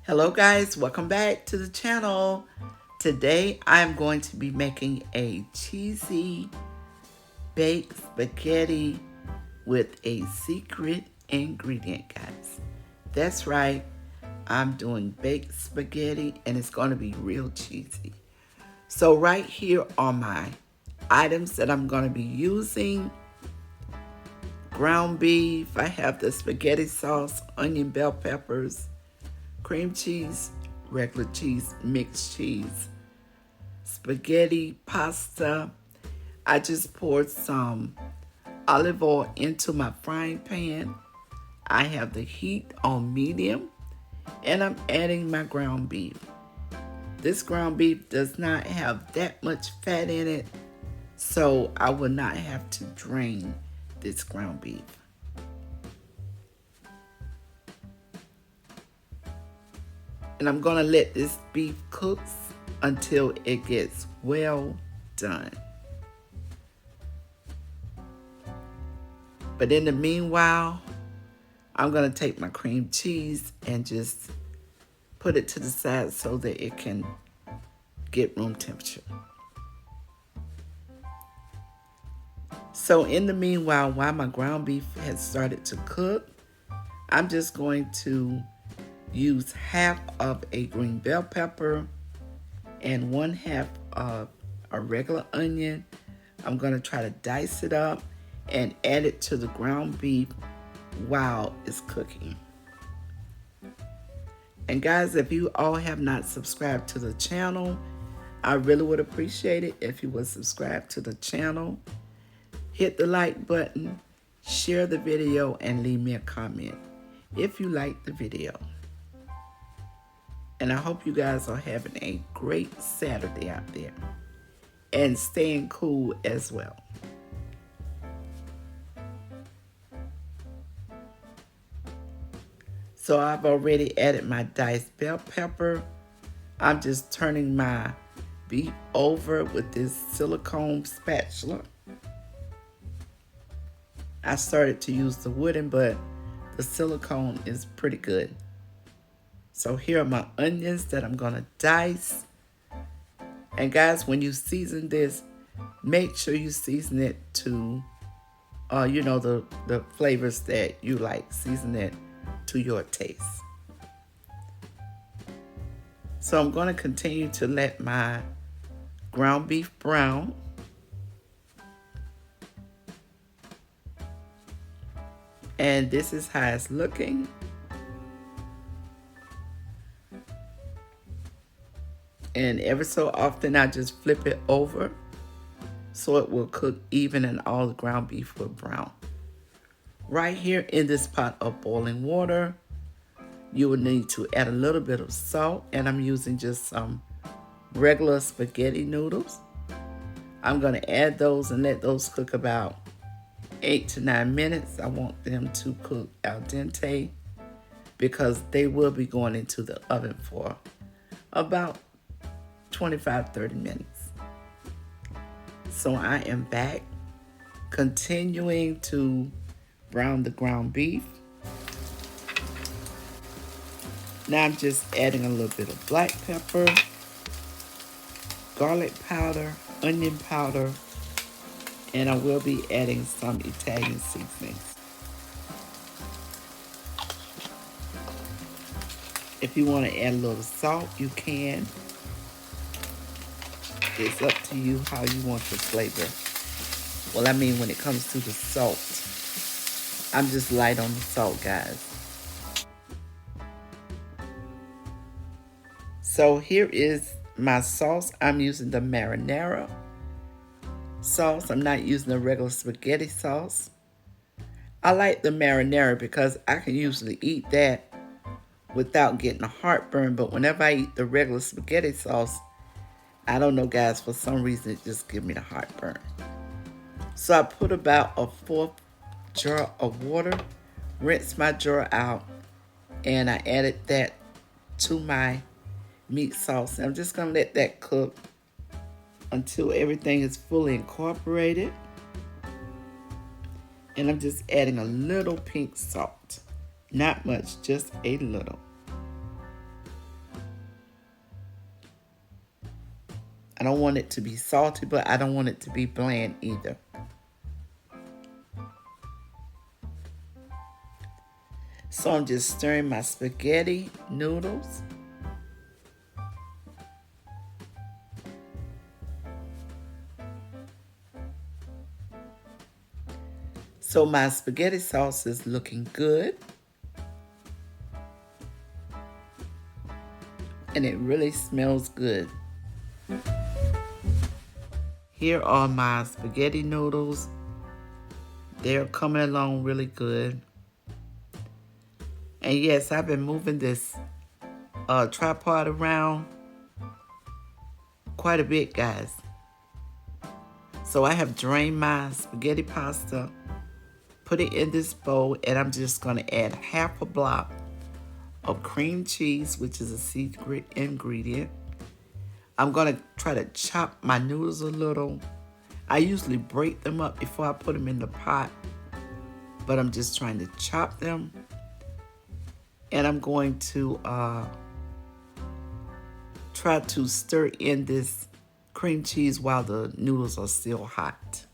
Hello guys, welcome back to the channel. Today I'm going to be making a cheesy baked spaghetti with a secret ingredient, guys. That's right, I'm doing baked spaghetti and it's going to be real cheesy. So right here are my items that I'm going to be using. Ground beef, I have the spaghetti sauce, onion, bell peppers, cream cheese, regular cheese, mixed cheese, spaghetti, pasta. I just poured some olive oil into my frying pan. I have the heat on medium and I'm adding my ground beef. This ground beef does not have that much fat in it, so I will not have to drain this ground beef. And I'm going to let this beef cook until it gets well done. But in the meanwhile, I'm going to take my cream cheese and just put it to the side so that it can get room temperature. So in the meanwhile, while my ground beef has started to cook, I'm just going to use half of a green bell pepper and 1/2 of a regular onion. I'm going to try to dice it up and add it to the ground beef while it's cooking. And guys, if you all have not subscribed to the channel, I really would appreciate it if you would subscribe to the channel. Hit the like button, share the video, and leave me a comment if you like the video. And I hope you guys are having a great Saturday out there and staying cool as well. So I've already added my diced bell pepper. I'm just turning my beef over with this silicone spatula. I started to use the wooden, but the silicone is pretty good. So here are my onions that I'm gonna dice. And guys, when you season this, make sure you season it to, the flavors that you like. Season it to your taste. So I'm gonna continue to let my ground beef brown. And this is how it's looking. And ever so often I just flip it over so it will cook even and all the ground beef will brown. Right here in this pot of boiling water, you will need to add a little bit of salt, and I'm using just some regular spaghetti noodles. I'm going to add those and let those cook about 8 to 9 minutes. I want them to cook al dente because they will be going into the oven for about 25-30 minutes. So I am back, continuing to brown the ground beef. Now I'm just adding a little bit of black pepper, garlic powder, onion powder, and I will be adding some Italian seasonings. If you want to add a little salt, you can. It's up to you how you want your flavor. Well, I mean, when it comes to the salt, I'm just light on the salt, guys. So here is my sauce. I'm using the marinara sauce. I'm not using the regular spaghetti sauce. I like the marinara because I can usually eat that without getting a heartburn, but whenever I eat the regular spaghetti sauce, I don't know, guys, for some reason it just gives me the heartburn. So I put about a 4th jar of water, rinsed my jar out, and I added that to my meat sauce. And I'm just gonna let that cook until everything is fully incorporated. And I'm just adding a little pink salt. Not much, just a little. I don't want it to be salty, but I don't want it to be bland either. So I'm just stirring my spaghetti noodles. So my spaghetti sauce is looking good. And it really smells good. Here are my spaghetti noodles. They're coming along really good. And yes, I've been moving this tripod around quite a bit, guys. So I have drained my spaghetti pasta, put it in this bowl, and I'm just going to add half a block of cream cheese, which is a secret ingredient. I'm going to try to chop my noodles a little. I usually break them up before I put them in the pot, but I'm just trying to chop them. And I'm going to try to stir in this cream cheese while the noodles are still hot.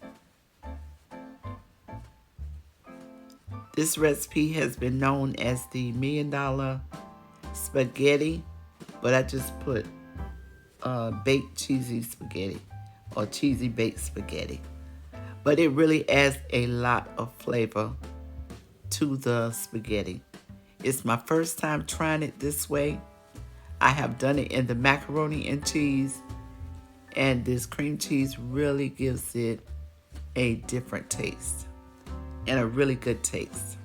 This recipe has been known as the $1 Million Spaghetti, but I just put baked cheesy spaghetti or cheesy baked spaghetti. But it really adds a lot of flavor to the spaghetti. It's my first time trying it this way. I have done it in the macaroni and cheese, and this cream cheese really gives it a different taste and a really good taste.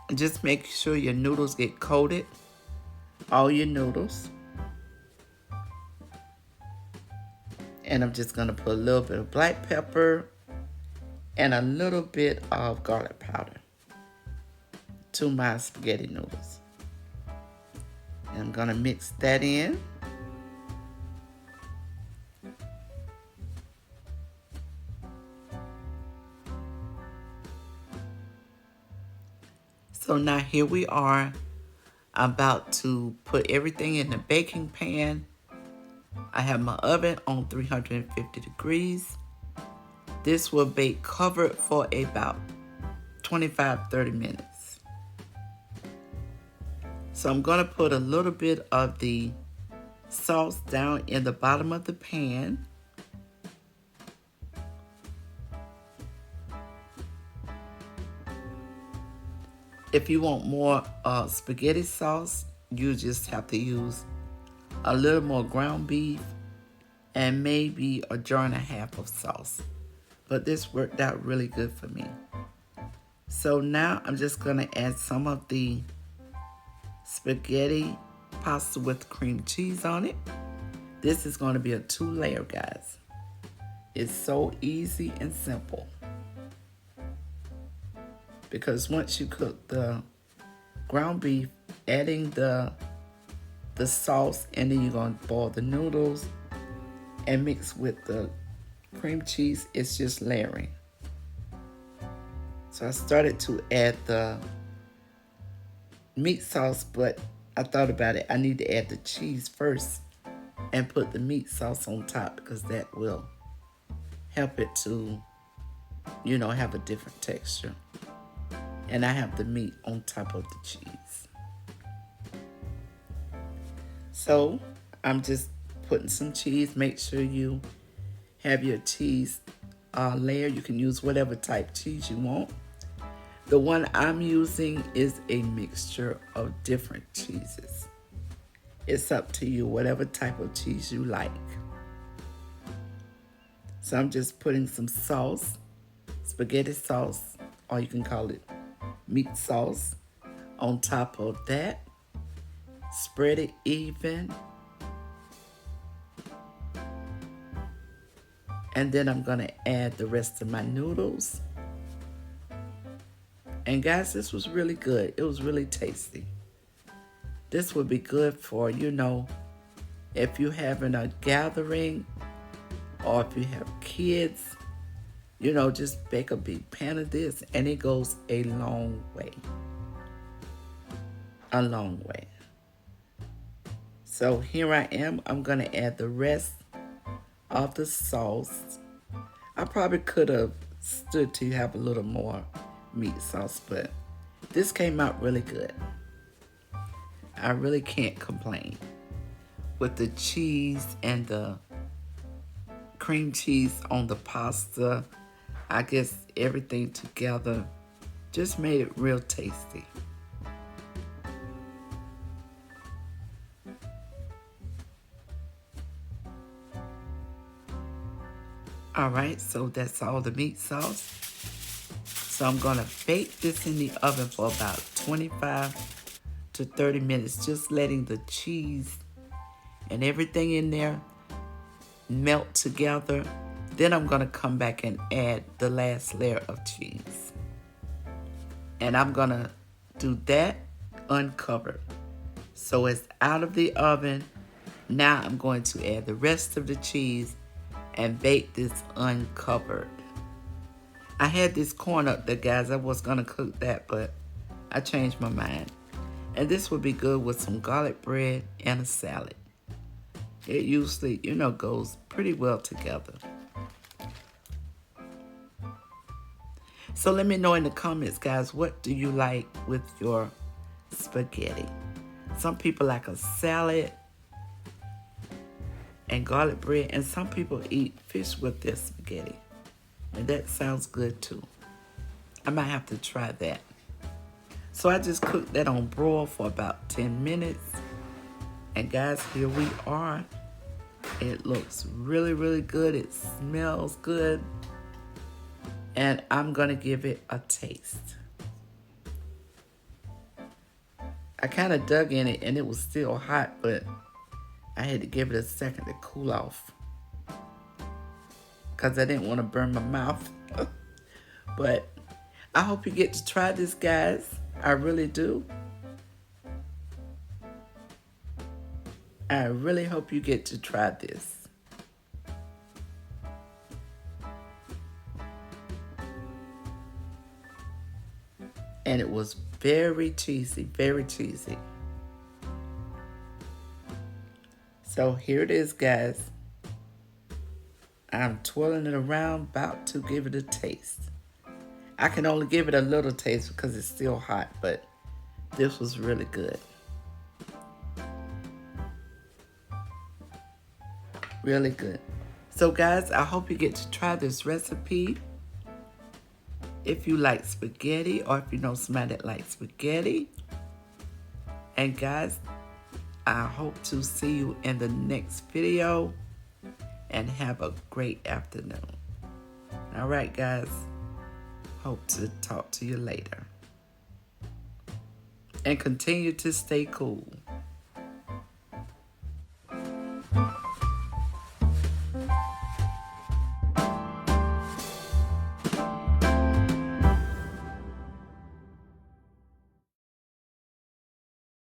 And just make sure your noodles get coated, all your noodles. And I'm just going to put a little bit of black pepper and a little bit of garlic powder to my spaghetti noodles. And I'm going to mix that in. So now here we are. I'm about to put everything in the baking pan. I have my oven on 350 degrees. This will bake covered for about 25-30 minutes. So I'm going to put a little bit of the sauce down in the bottom of the pan. If you want more spaghetti sauce, you just have to use a little more ground beef and maybe a jar and a half of sauce. But this worked out really good for me. So now I'm just going to add some of the spaghetti pasta with cream cheese on it. This is going to be a 2-layer, guys. It's so easy and simple. Because once you cook the ground beef, adding the sauce, and then you're going to boil the noodles and mix with the cream cheese, it's just layering. So I started to add the meat sauce, but I thought about it. I need to add the cheese first and put the meat sauce on top because that will help it to, have a different texture. And I have the meat on top of the cheese. So I'm just putting some cheese. Make sure you have your cheese layer. You can use whatever type cheese you want. The one I'm using is a mixture of different cheeses. It's up to you, whatever type of cheese you like. So I'm just putting some sauce, spaghetti sauce, or you can call it meat sauce, on top of that. Spread it even. And then I'm going to add the rest of my noodles. And guys, this was really good. It was really tasty. This would be good for, if you're having a gathering or if you have kids. You know, just bake a big pan of this and it goes a long way. A long way. So here I am. I'm going to add the rest of the sauce. I probably could have stood to have a little more meat sauce, but this came out really good. I really can't complain. With the cheese and the cream cheese on the pasta, I guess everything together just made it real tasty. All right, so that's all the meat sauce. So I'm gonna bake this in the oven for about 25 to 30 minutes, just letting the cheese and everything in there melt together. Then I'm gonna come back and add the last layer of cheese. And I'm gonna do that uncovered. So it's out of the oven. Now I'm going to add the rest of the cheese and bake this uncovered. I had this corn up there, guys. I was gonna cook that, but I changed my mind. And this would be good with some garlic bread and a salad. It usually, you know, goes pretty well together. So let me know in the comments, guys, what do you like with your spaghetti? Some people like a salad and garlic bread, and some people eat fish with their spaghetti. And that sounds good too. I might have to try that. So I just cooked that on broil for about 10 minutes. And guys, here we are. It looks really, really good. It smells good. And I'm gonna give it a taste. I kind of dug in it and it was still hot, but I had to give it a second to cool off because I didn't want to burn my mouth. But I hope you get to try this, guys. I really do. I really hope you get to try this. And it was very cheesy, very cheesy. So here it is, guys. I'm twirling it around, about to give it a taste. I can only give it a little taste because it's still hot, but this was really good. Really good. So guys, I hope you get to try this recipe. If you like spaghetti, or if you know somebody that likes spaghetti. And guys, I hope to see you in the next video, and have a great afternoon. All right, guys. Hope to talk to you later. And continue to stay cool.